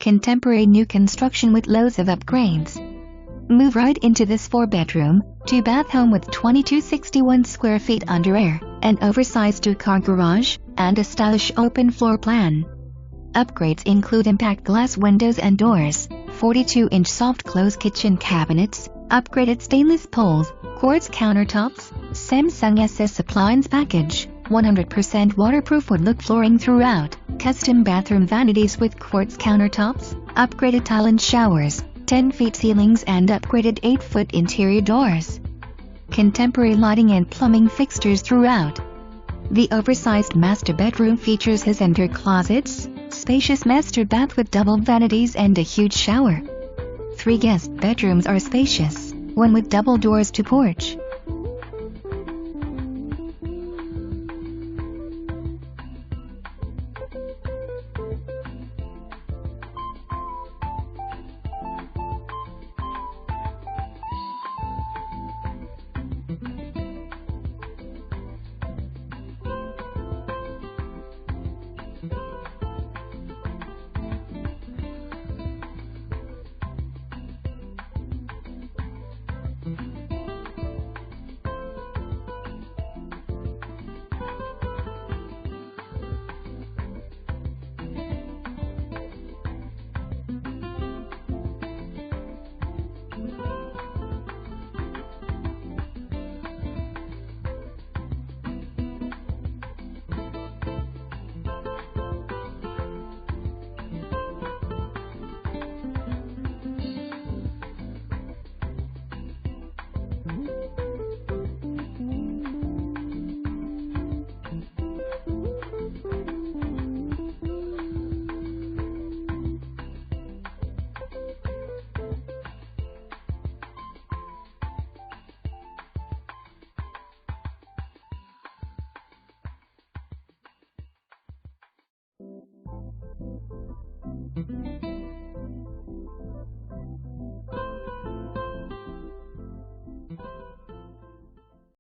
Contemporary new construction with loads of upgrades. Move right into this 4-bedroom, 2-bath home with 2261 square feet under air, an oversized 2-car garage, and a stylish open floor plan. Upgrades include impact glass windows and doors, 42-inch soft-close kitchen cabinets, upgraded stainless poles, quartz countertops, Samsung SS appliance package, 100% waterproof wood-look flooring throughout, custom bathroom vanities with quartz countertops, upgraded tile and showers, 10-feet ceilings and upgraded 8-foot interior doors. Contemporary lighting and plumbing fixtures throughout. The oversized master bedroom features his enter closets, spacious master bath with double vanities and a huge shower. 3 guest bedrooms are spacious, one with double doors to porch.